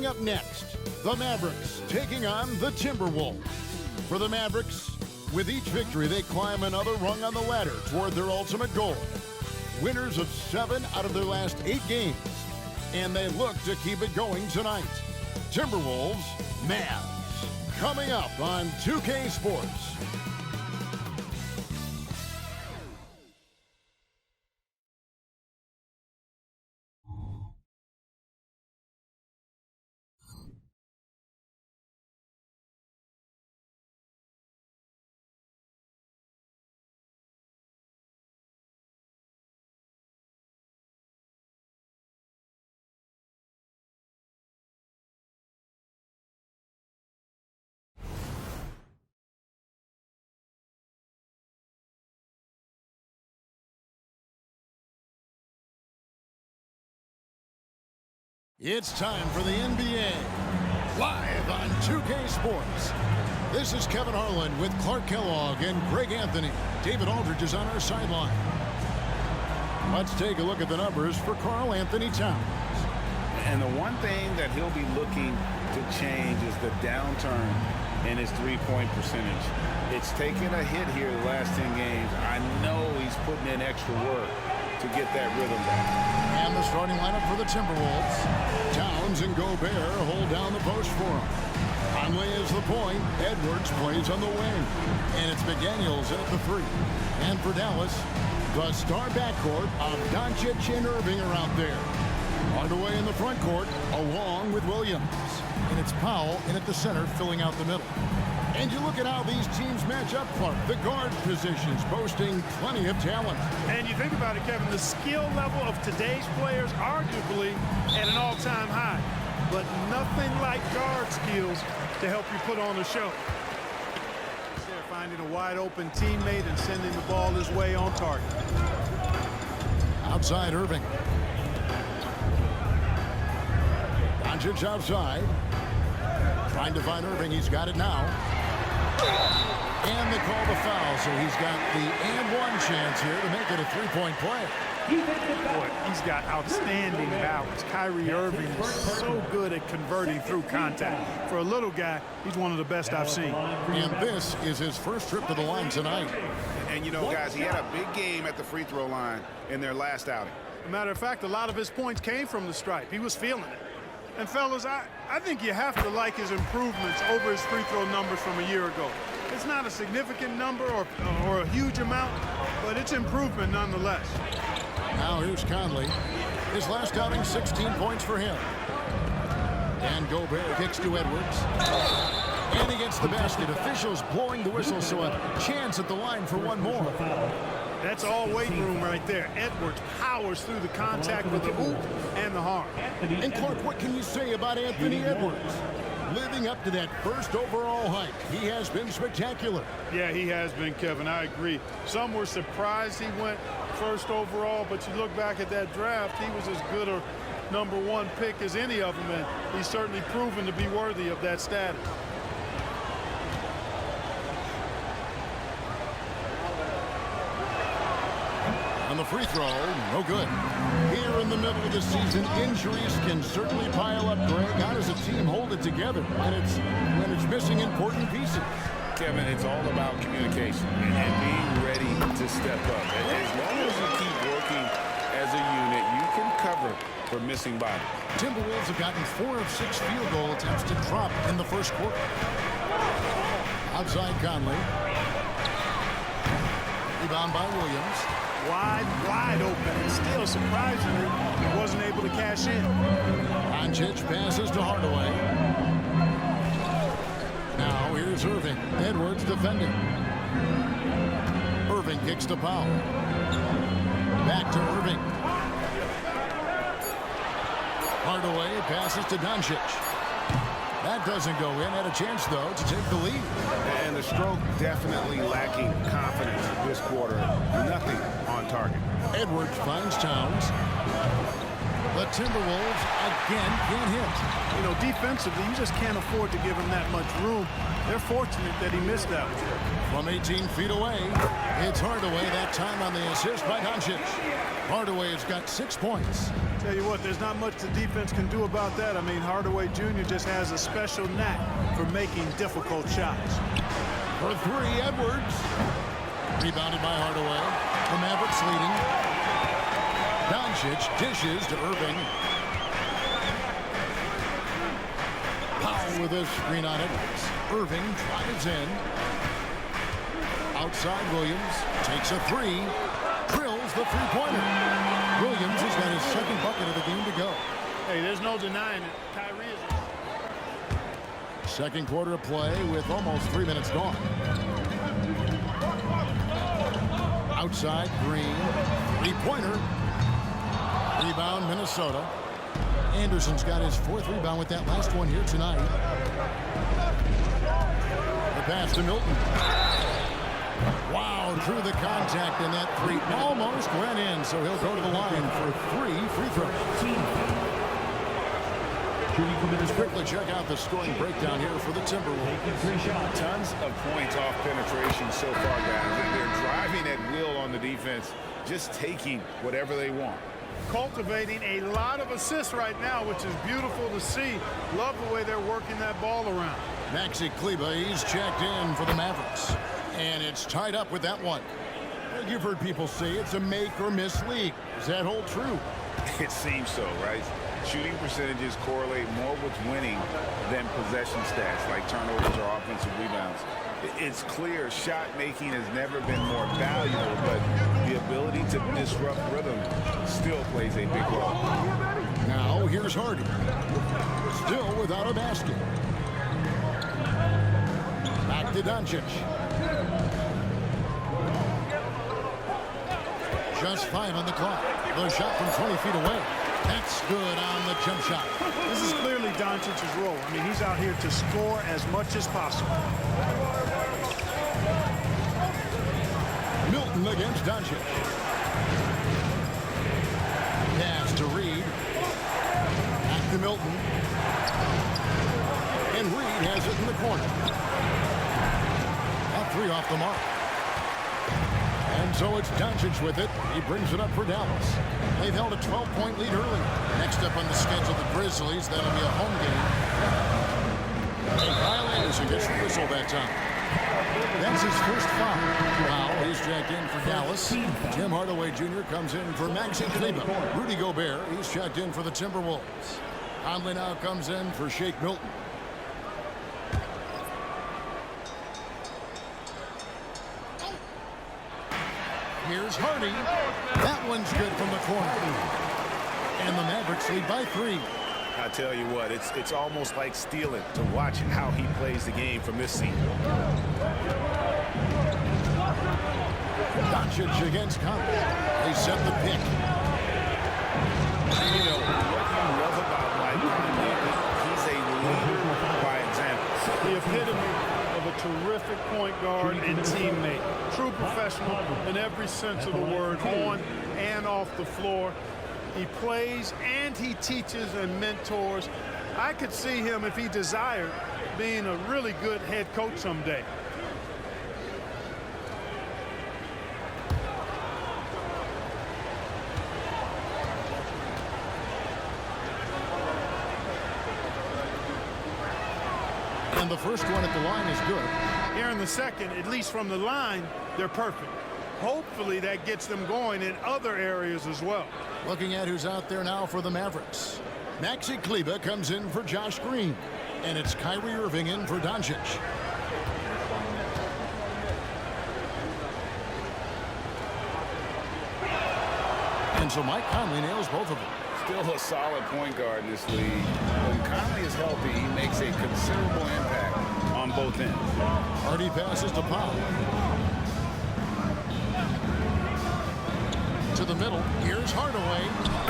up next, the Mavericks taking on the Timberwolves. For the Mavericks, with each victory, they climb another rung on the ladder toward their ultimate goal. Winners of 7 out of their last 8 games, and they look to keep it going tonight. Timberwolves, Mavs, coming up on 2K Sports. It's time for the NBA, live on 2K Sports. This is Kevin Harlan with Clark Kellogg and Greg Anthony. David Aldridge is on our sideline. Let's take a look at the numbers for Karl Anthony Towns. And the one thing that he'll be looking to change is the downturn in his three-point percentage. It's taken a hit here the last 10 games. I know he's putting in extra work to get that rhythm back. And the starting lineup for the Timberwolves. Towns and Gobert hold down the post for him. Conley is the point. Edwards plays on the wing. And it's McDaniels at the 3. And for Dallas, the star backcourt of Doncic and Irving are out there. Hardaway in the front court, along with Williams. And it's Powell in at the center, filling out the middle. And you look at how these teams match up, Clark. The guard positions boasting plenty of talent. And you think about it, Kevin, the skill level of today's players arguably at an all-time high. But nothing like guard skills to help you put on a show. They're finding a wide-open teammate and sending the ball his way on target. Outside Irving. Doncic outside. Trying to find Irving. He's got it now. And they call the foul, so he's got the and-one chance here to make it a three-point play. Boy, he's got outstanding balance. Kyrie Irving is so good at converting through contact. For a little guy, he's one of the best I've seen. And this is his first trip to the line tonight. And you know, guys, he had a big game at the free throw line in their last outing. As a matter of fact, a lot of his points came from the stripe. He was feeling it. And fellas, I think you have to like his improvements over his free throw numbers from a year ago. It's not a significant number or a huge amount, but it's improvement nonetheless. Now here's Conley. His last outing, 16 points for him. And Gobert kicks to Edwards. And he gets the basket. Officials blowing the whistle, so a chance at the line for one more. That's all weight room right there. Edwards powers through the contact with the hoop and the harm. And Clark, what can you say about Anthony Edwards? Living up to that first overall hype, he has been spectacular. Yeah, he has been, Kevin. I agree. Some were surprised he went first overall, but you look back at that draft, he was as good a #1 pick as any of them, and he's certainly proven to be worthy of that status. On the free throw, no good. Here in the middle of the season, injuries can certainly pile up, Greg. How does a team hold it together when it's missing important pieces? Kevin, it's all about communication and being ready to step up. As long as you keep working as a unit, you can cover for missing bodies. Timberwolves have gotten 4 of 6 field goal attempts to drop in the first quarter. Outside Conley. Rebound by Williams. Wide open, and still surprisingly, he wasn't able to cash in. Doncic passes to Hardaway. Now here's Irving. Edwards defending. Irving kicks to Powell. Back to Irving. Hardaway passes to Doncic. That doesn't go in. Had a chance, though, to take the lead. And the stroke definitely lacking confidence this quarter. Nothing on target. Edwards finds Towns. The Timberwolves again can't hit. You know, defensively, you just can't afford to give him that much room. They're fortunate that he missed that one. From 18 feet away, It's Hardaway that time on the assist by Doncic. Hardaway has got 6 points. Tell you what, there's not much the defense can do about that. I mean, Hardaway Jr. just has a special knack for making difficult shots. For three, Edwards. Rebounded by Hardaway. The Mavericks leading. Doncic dishes to Irving. Powell with a screen on Edwards. Irving drives in. Outside Williams. Takes a three. Drills the three-pointer. Williams has got his second bucket of the game to go. Hey, there's no denying it. Kyrie is... Second quarter of play with almost 3 minutes gone. Outside Green. Three-pointer. Rebound Minnesota. Anderson's got his 4th rebound with that last one here tonight. The pass to Milton. Wow, through the contact, and that three almost went in, so he'll go to the line for 3 free throws. Let's quickly check out the scoring breakdown here for the Timberwolves. Tons of points off penetration so far, guys. They're driving at will on the defense, just taking whatever they want. Cultivating a lot of assists right now, which is beautiful to see. Love the way they're working that ball around. Maxi Kleber, he's checked in for the Mavericks. And it's tied up with that one. You've heard people say it's a make or miss league. Does that hold true? It seems so, right? Shooting percentages correlate more with winning than possession stats like turnovers or offensive rebounds. It's clear shot making has never been more valuable, but the ability to disrupt rhythm still plays a big role. Now here's Hardy. Still without a basket. Back to Doncic. Just 5 on the clock. The shot from 20 feet away. That's good on the jump shot. This is clearly Doncic's role. I mean, he's out here to score as much as possible. Milton against Doncic. Pass to Reed. Back to Milton. And Reed has it in the corner. That three off the mark. And so it's Doncic with it. He brings it up for Dallas. They've held a 12-point lead early. Next up on the schedule, the Grizzlies. That'll be a home game. And Kyle Anderson gets the whistle that time. That's his first foul. Wow, he's checked in for Dallas. Tim Hardaway Jr. comes in for Maxi Kleber. Rudy Gobert, he's checked in for the Timberwolves. Conley now comes in for Shake Milton. Here's Hardy. That one's good from the corner. And the Mavericks lead by 3. I tell you what, it's almost like stealing to watch how he plays the game from this seat. Doncic against Conley. They set the pick. You know, what you love about Mike Conley, he's a leader by example. The epitome of a terrific point guard and teammate. True professional in every sense of the word, on and off the floor. He plays and he teaches and mentors. I could see him, if he desired, being a really good head coach someday. And the first one at the line is good. Here in the second, at least from the line, they're perfect. Hopefully that gets them going in other areas as well. Looking at who's out there now for the Mavericks. Maxi Kleber comes in for Josh Green. And it's Kyrie Irving in for Doncic. And so Mike Conley nails both of them. Still a solid point guard in this league. When Conley is healthy, he makes a considerable impact on both ends. Hardy passes to Powell. To the middle. Here's Hardaway.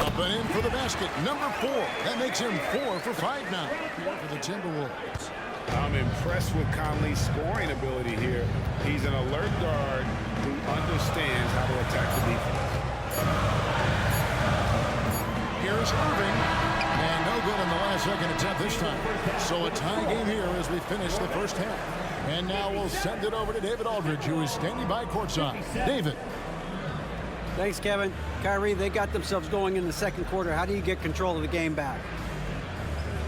Up and in for the basket. Number 4. That makes him 4 for 5 now here for the Timberwolves. I'm impressed with Conley's scoring ability here. He's an alert guard who understands how to attack the defense. Here's Irving. And no good on the last second attempt this time. So a tie game here as we finish the first half. And now we'll send it over to David Aldridge, who is standing by courtside. David. Thanks, Kevin. Kyrie, they got themselves going in the second quarter. How do you get control of the game back?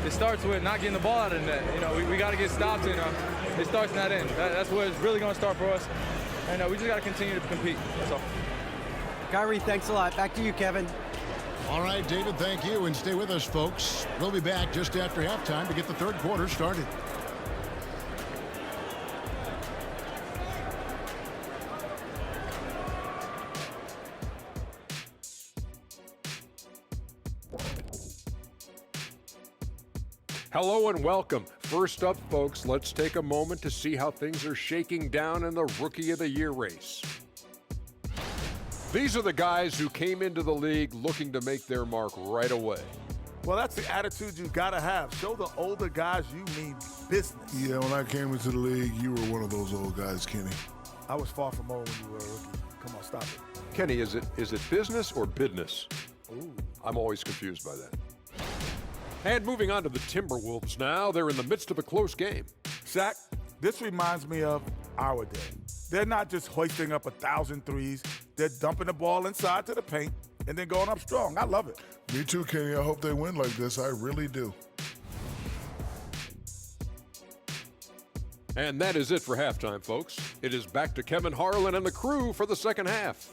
It starts with not getting the ball out of the net. You know, we got to get stops, and it starts in that end. That's where it's really going to start for us. And we just got to continue to compete. That's all. Kyrie, thanks a lot. Back to you, Kevin. All right, David, thank you. And stay with us, folks. We'll be back just after halftime to get the third quarter started. Hello and welcome. First up, folks, let's take a moment to see how things are shaking down in the Rookie of the Year race. These are the guys who came into the league looking to make their mark right away. Well, that's the attitude you got to have. Show the older guys you mean business. Yeah, when I came into the league, you were one of those old guys, Kenny. I was far from old when you were a rookie. Come on, stop it. Kenny, is it business or bidness? Ooh. I'm always confused by that. And moving on to the Timberwolves now. They're in the midst of a close game. Shaq, this reminds me of our day. They're not just hoisting up 1,000 threes. They're dumping the ball inside to the paint and then going up strong. I love it. Me too, Kenny. I hope they win like this. I really do. And that is it for halftime, folks. It is back to Kevin Harlan and the crew for the second half.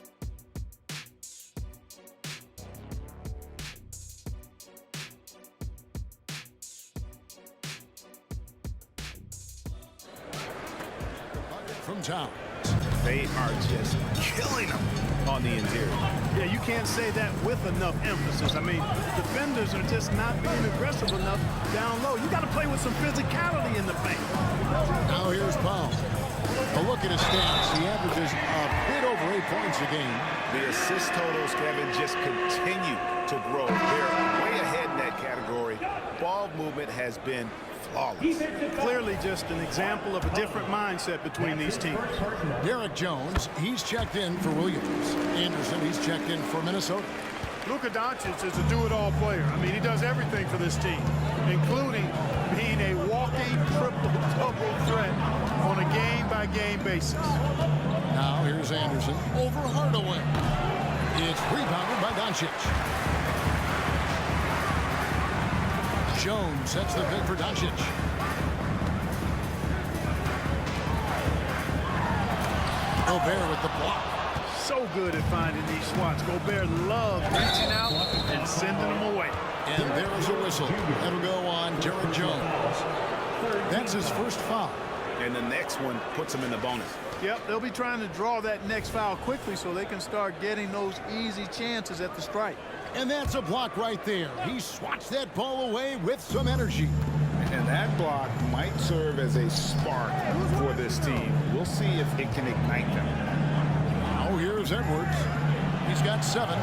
From Towns. They are just killing them on the interior. Yeah, you can't say that with enough emphasis. I mean, defenders are just not being aggressive enough down low. You got to play with some physicality in the paint. Now here's Powell. A look at his stats. He averages a bit over 8 points a game. The assist totals, Kevin, just continue to grow. They're way ahead in that category. Ball movement has been flawless. Clearly just an example of a different mindset between these teams. Derek Jones, he's checked in for Williams. Anderson, he's checked in for Minnesota. Luka Doncic is a do-it-all player. I mean, he does everything for this team, including being a walking triple-double threat on a game-by-game basis. Now here's Anderson over Hardaway. It's rebounded by Doncic. Jones sets the pick for Doncic. Gobert with the block. So good at finding these swats. Gobert loves reaching out and sending them away. And there is a whistle. That'll go on Derek Jones. That's his first foul. And the next one puts him in the bonus. Yep, they'll be trying to draw that next foul quickly so they can start getting those easy chances at the strike. And that's a block right there. He swats that ball away with some energy. And that block might serve as a spark for this team. We'll see if it can ignite them. Now here's Edwards. He's got 7.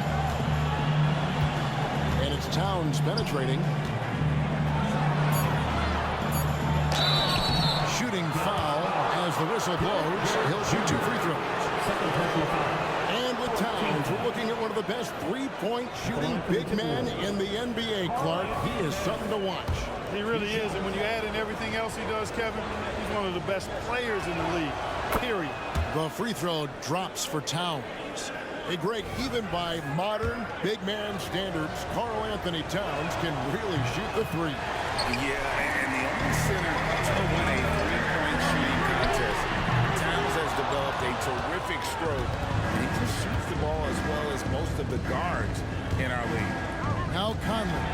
And it's Towns penetrating. Shooting foul as the whistle blows. He'll shoot 2 free throws. And with Towns, we're looking at one of the best three-point shooting big men in the NBA, Clark. He is something to watch. He really is, and when you add in everything else he does, Kevin, he's one of the best players in the league, period. The free throw drops for Towns. Hey, Greg, even by modern big man standards, Karl Anthony Towns can really shoot the three. Yeah, and the only center to win a three-point shooting contest. Towns has developed a terrific stroke, and he just shoots the ball as well as most of the guards in our league. Now Conley,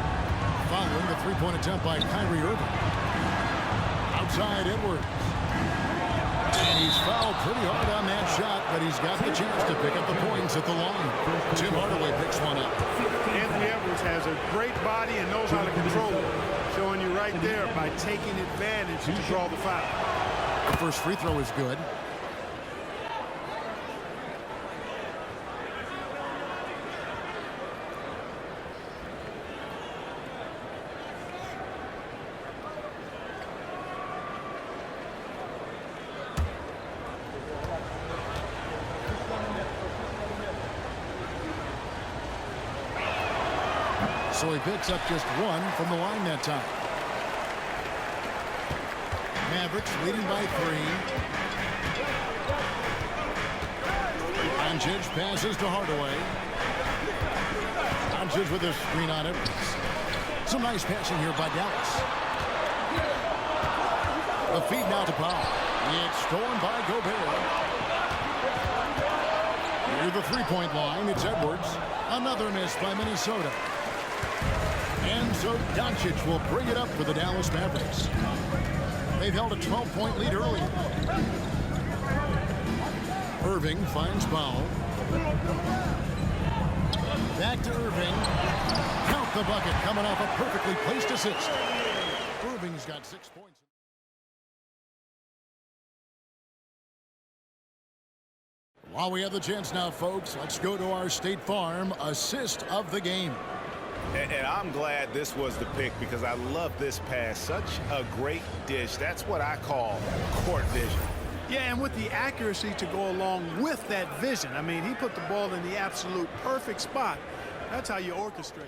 following the three-point attempt by Kyrie Irving. Outside Edwards. And he's fouled pretty hard on that shot, but he's got the chance to pick up the points at the line. Tim Hardaway picks one up. Anthony Edwards has a great body and knows how to control it, showing you right there by taking advantage to draw the foul. The first free throw is good. So he picks up just 1 from the line that time. Mavericks leading by 3. Doncic passes to Hardaway. Doncic with a screen on it. Some nice passing here by Dallas. The feed now to Powell. It's stolen by Gobert. Near the three-point line, it's Edwards. Another miss by Minnesota. And so Doncic will bring it up for the Dallas Mavericks. They've held a 12-point lead earlier. Irving finds Powell. Back to Irving. Count the bucket, coming off a perfectly placed assist. Irving's got 6 points. While we have the chance now, folks, let's go to our State Farm assist of the game. And I'm glad this was the pick because I love this pass. Such a great dish. That's what I call court vision. Yeah, and with the accuracy to go along with that vision. I mean, he put the ball in the absolute perfect spot. That's how you orchestrate.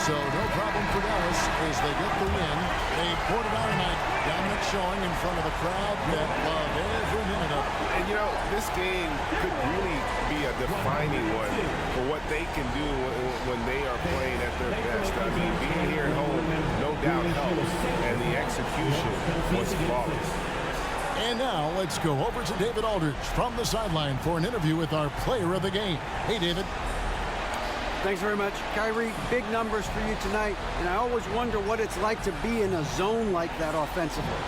So no problem for Dallas as they get the win. They poured it out tonight. Dominant showing in front of the crowd that loved every minute of it. And, you know, this game could really be a defining one for what they can do when they are playing at their best. I mean, being here at home, no doubt helps. And the execution was flawless. And now let's go over to David Aldridge from the sideline for an interview with our player of the game. Hey, David. Thanks very much. Kyrie, big numbers for you tonight, and I always wonder what it's like to be in a zone like that offensively.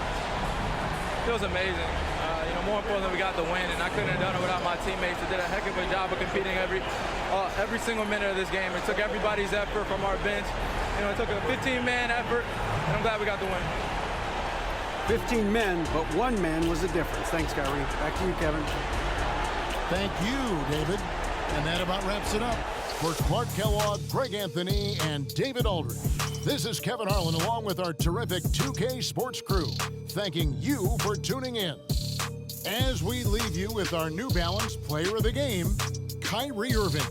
Feels amazing. More importantly, we got the win, and I couldn't have done it without my teammates that did a heck of a job of competing every single minute of this game. It took everybody's effort from our bench. It took a 15-man effort, and I'm glad we got the win. 15 men, but one man was the difference. Thanks, Kyrie. Back to you, Kevin. Thank you, David. And that about wraps it up. For Clark Kellogg, Greg Anthony, and David Aldridge, this is Kevin Harlan along with our terrific 2K Sports crew, thanking you for tuning in. As we leave you with our New Balance player of the game, Kyrie Irving.